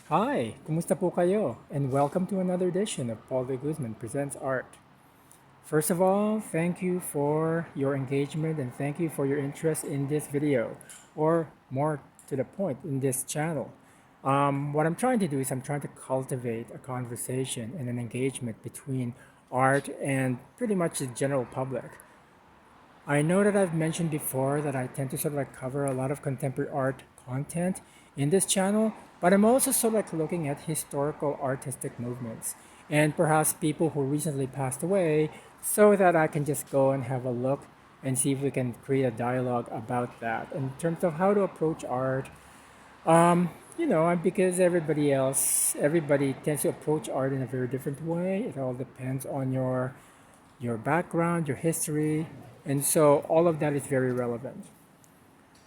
Hi, kumusta po kayo? And welcome to another edition of Paul de Guzman Presents Art. First of all, thank you for your engagement and thank you for your interest in this video, or more to the point, in this channel. What I'm trying to do is I'm trying to cultivate a conversation and an engagement between art and pretty much the general public. I know that I've mentioned before that I tend to sort of like cover a lot of contemporary art content in this channel, but I'm also sort of like looking at historical artistic movements and perhaps people who recently passed away so that I can just go and have a look and see if we can create a dialogue about that in terms of how to approach art. Because everybody tends to approach art in a very different way. It all depends on your background, your history, and so all of that is very relevant.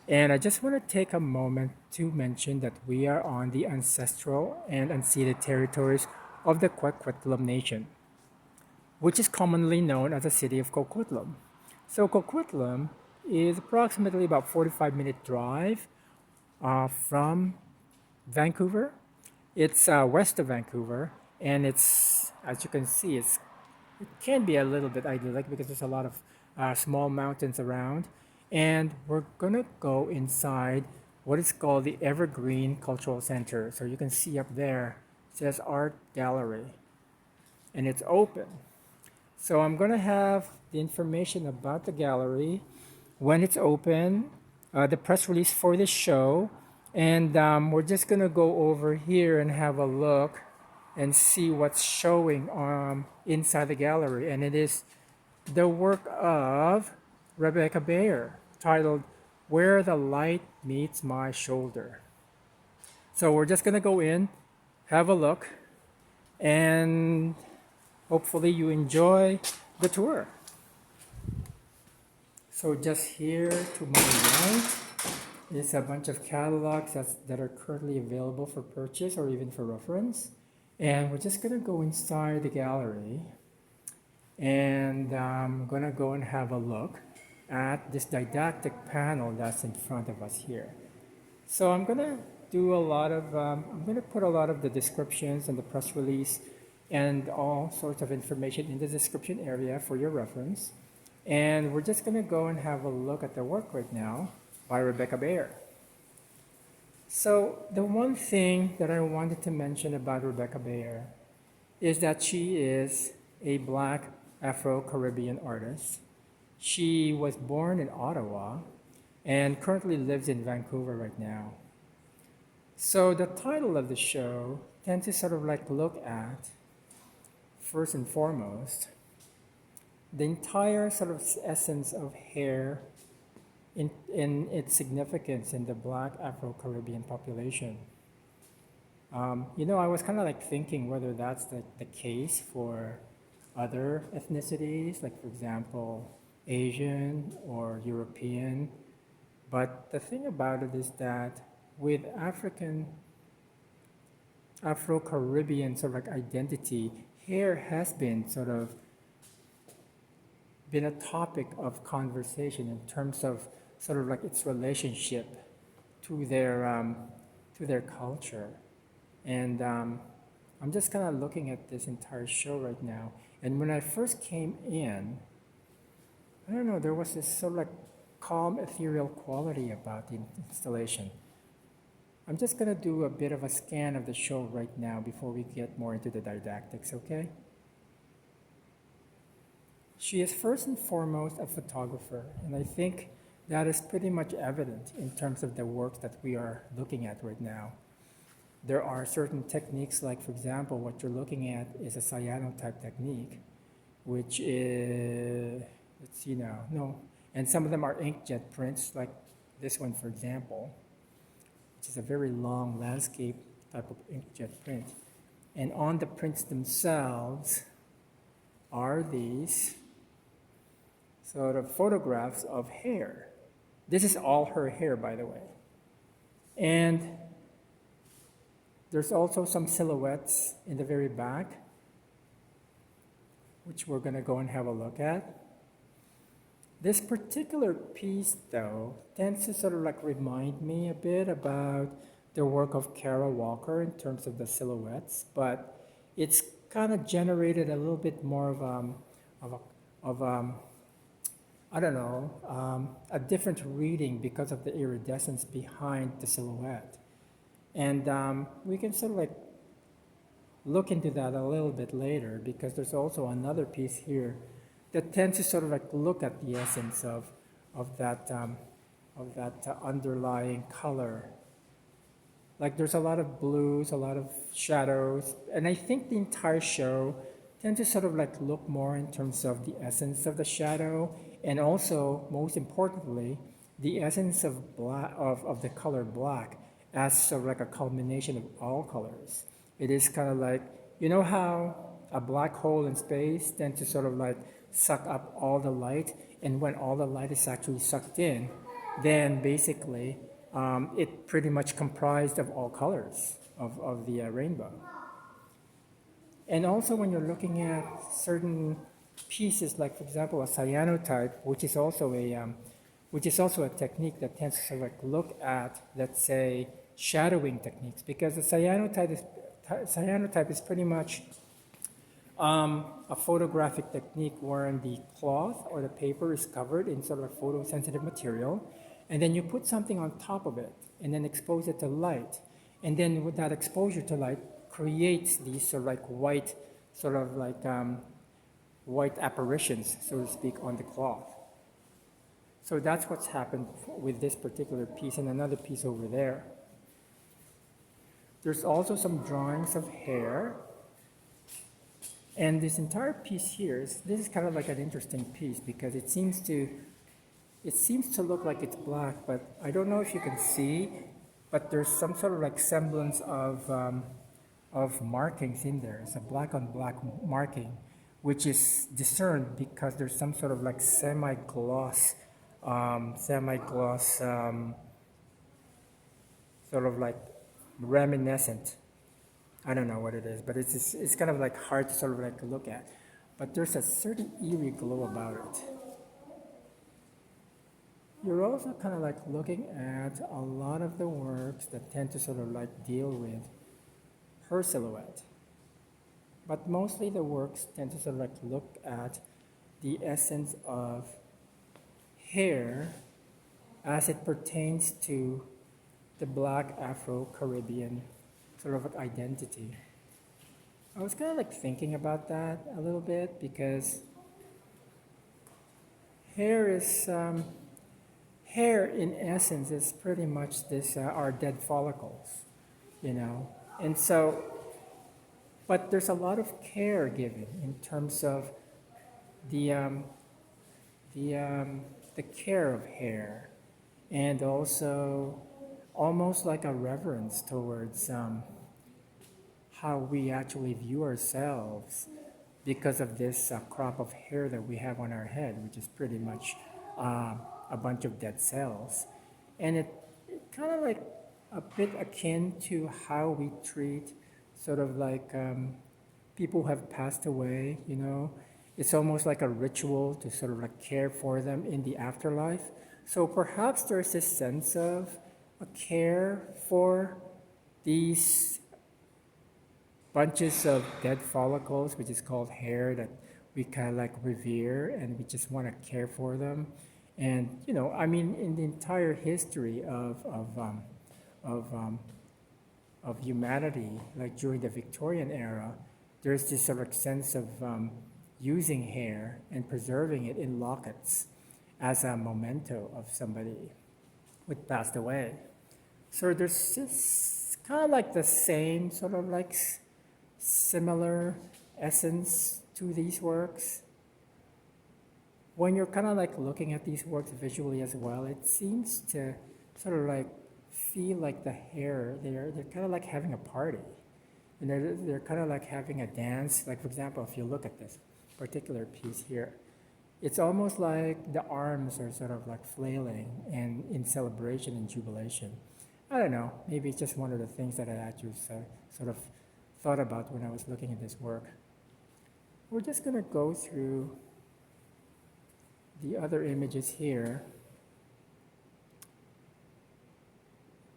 And I just want to take a moment to mention that we are on the ancestral and unceded territories of the Coquitlam Nation, which is commonly known as the city of Coquitlam. So Coquitlam is approximately about 45-minute drive from Vancouver. It's west of Vancouver, and it's, as you can see, it can be a little bit idyllic because there's a lot of small mountains around. And we're gonna go inside what is called the Evergreen Cultural Center. So you can see up there, it says Art Gallery, and it's open. So I'm gonna have the information about the gallery when it's open, the press release for this show, and we're just gonna go over here and have a look and see what's showing inside the gallery. And it is the work of Rebecca Bair, titled Where the Light Meets My Shoulder. So we're just gonna go in, have a look, and hopefully you enjoy the tour. So just here to my right is a bunch of catalogs that are currently available for purchase or even for reference. And we're just gonna go inside the gallery and I'm gonna go and have a look at this didactic panel that's in front of us here. So I'm gonna I'm gonna put a lot of the descriptions and the press release and all sorts of information in the description area for your reference. And we're just gonna go and have a look at the work right now by Rebecca Bair. So the one thing that I wanted to mention about Rebecca Bair is that she is a Black Afro Caribbean artist. She was born in Ottawa and currently lives in Vancouver right now. So the title of the show tends to sort of like look at, first and foremost, the entire sort of essence of hair in its significance in the Black Afro Caribbean population. I was kind of like thinking whether that's the case for other ethnicities, like for example, Asian or European. But the thing about it is that with Afro Caribbean sort of like identity, hair has been a topic of conversation in terms of sort of like its relationship to their culture. And I'm just kind of looking at this entire show right now. And when I first came in, I don't know, there was this sort of like calm, ethereal quality about the installation. I'm just going to do a bit of a scan of the show right now before we get more into the didactics, okay? She is first and foremost a photographer, and I think that is pretty much evident in terms of the work that we are looking at right now. There are certain techniques, like for example, what you're looking at is a cyanotype technique, which is, let's see now, no, and some of them are inkjet prints, like this one, for example, which is a very long landscape type of inkjet print. And on the prints themselves are these sort of photographs of hair. This is all her hair, by the way. And there's also some silhouettes in the very back, which we're going to go and have a look at. This particular piece, though, tends to sort of like remind me a bit about the work of Kara Walker in terms of the silhouettes, but it's kind of generated a little bit more of a, of I don't know, a different reading because of the iridescence behind the silhouette. And we can sort of like look into that a little bit later because there's also another piece here that tends to sort of like look at the essence of that, underlying color. Like there's a lot of blues, a lot of shadows, and I think the entire show tends to sort of like look more in terms of the essence of the shadow, and also most importantly, the essence of black of the color black as sort of like a culmination of all colors. It is kind of like, you know how a black hole in space tends to sort of like suck up all the light, and when all the light is actually sucked in, then basically it pretty much comprised of all colors of the rainbow. And also when you're looking at certain pieces, like for example a cyanotype, which is also a technique that tends to sort of like look at, let's say, shadowing techniques, because the cyanotype is pretty much a photographic technique wherein the cloth or the paper is covered in sort of a photosensitive material, and then you put something on top of it and then expose it to light. And then with that exposure to light creates these sort of like white, white apparitions, so to speak, on the cloth. So that's what's happened with this particular piece and another piece over there. There's also some drawings of hair. And this entire piece here, this is kind of like an interesting piece because it seems to look like it's black, but I don't know if you can see, but there's some sort of like semblance of markings in there. It's a black on black marking, which is discerned because there's some sort of like semi-gloss, sort of like reminiscent. I don't know what it is, but it's kind of like hard to sort of like look at. But there's a certain eerie glow about it. You're also kind of like looking at a lot of the works that tend to sort of like deal with her silhouette. But mostly the works tend to sort of like look at the essence of hair as it pertains to the Black Afro Caribbean sort of identity. I was kind of like thinking about that a little bit because hair in essence is pretty much this our dead follicles, you know, and so, but there's a lot of care given in terms of the um, the care of hair, and also almost like a reverence towards how we actually view ourselves because of this crop of hair that we have on our head, which is pretty much a bunch of dead cells. And it kind of like a bit akin to how we treat sort of like people who have passed away, you know. It's almost like a ritual to sort of like care for them in the afterlife. So perhaps there's this sense of a care for these bunches of dead follicles, which is called hair, that we kind of like revere and we just want to care for them. And you know, I mean, in the entire history of, um, of humanity, like during the Victorian era, there's this sort of sense of using hair and preserving it in lockets as a memento of somebody who passed away. So there's this kind of like the same sort of like similar essence to these works. When you're kind of like looking at these works visually as well, it seems to sort of like feel like the hair, they're kind of like having a party. And they're kind of like having a dance. Like for example, if you look at this particular piece here, it's almost like the arms are sort of like flailing and in celebration and jubilation. I don't know, maybe it's just one of the things that I actually sort of thought about when I was looking at this work. We're just going to go through the other images here.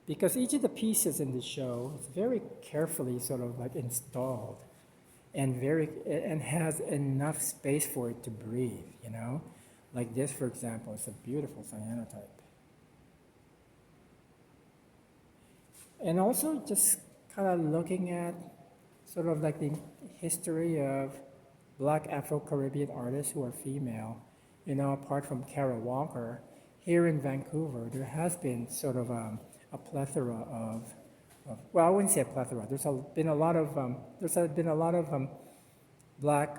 because each of the pieces in the show is very carefully sort of like installed and has enough space for it to breathe, you know? Like this, for example, is a beautiful cyanotype. And also just kind of looking at sort of like the history of Black Afro Caribbean artists who are female, you know, apart from Kara Walker, here in Vancouver, there has been sort of a plethora of, well, I wouldn't say a plethora. Been a lot of Black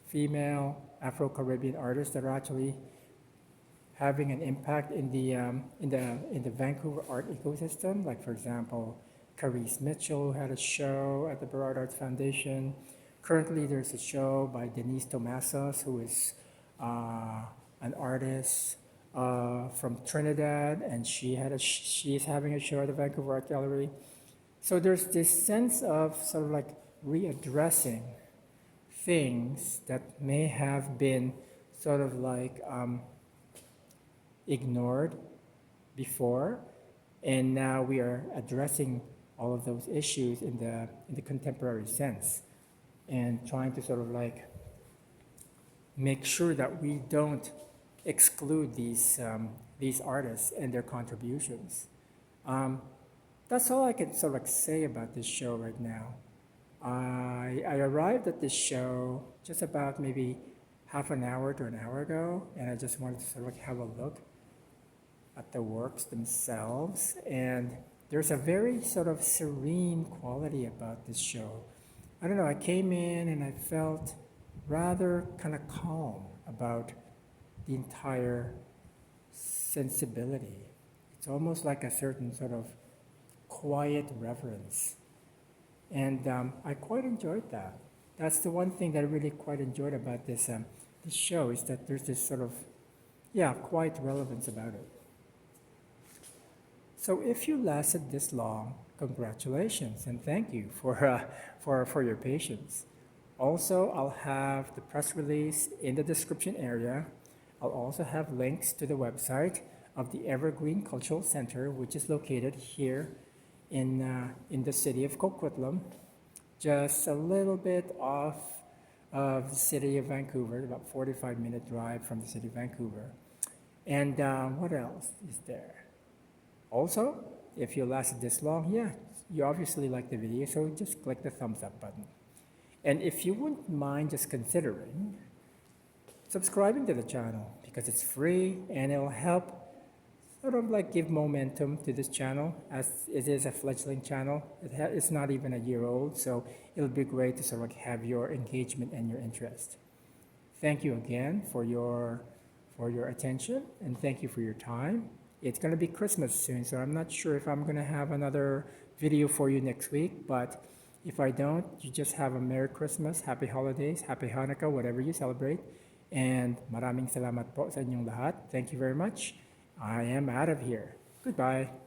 female Afro Caribbean artists that are actually having an impact in the Vancouver art ecosystem. Like, for example, Carice Mitchell had a show at the Burrard Arts Foundation. Currently, there's a show by Denise Tomasas, who is an artist from Trinidad, and she is having a show at the Vancouver Art Gallery. So there's this sense of sort of like readdressing things that may have been sort of like ignored before, and now we are addressing all of those issues in the contemporary sense, and trying to sort of like make sure that we don't exclude these artists and their contributions. That's all I can sort of like say about this show right now. I arrived at this show just about maybe half an hour to an hour ago, and I just wanted to sort of like have a look at the works themselves. And there's a very sort of serene quality about this show. I don't know, I came in and I felt rather kind of calm about the entire sensibility. It's almost like a certain sort of quiet reverence. And I quite enjoyed that. That's the one thing that I really quite enjoyed about this show, is that there's this sort of, quiet relevance about it. So if you lasted this long, congratulations and thank you for your patience. Also, I'll have the press release in the description area. I'll also have links to the website of the Evergreen Cultural Center, which is located here in the city of Coquitlam, just a little bit off of the city of Vancouver, about 45-minute drive from the city of Vancouver. And what else is there? Also, if you lasted this long, you obviously like the video, so just click the thumbs up button. And if you wouldn't mind just considering subscribing to the channel, because it's free and it'll help sort of like give momentum to this channel, as it is a fledgling channel. It's not even a year old, so it'll be great to sort of like have your engagement and your interest. Thank you again for your attention, and thank you for your time. It's going to be Christmas soon, so I'm not sure if I'm going to have another video for you next week, but if I don't, you just have a Merry Christmas, Happy Holidays, Happy Hanukkah, whatever you celebrate. And maraming salamat po sa inyong lahat. Thank you very much. I am out of here. Goodbye.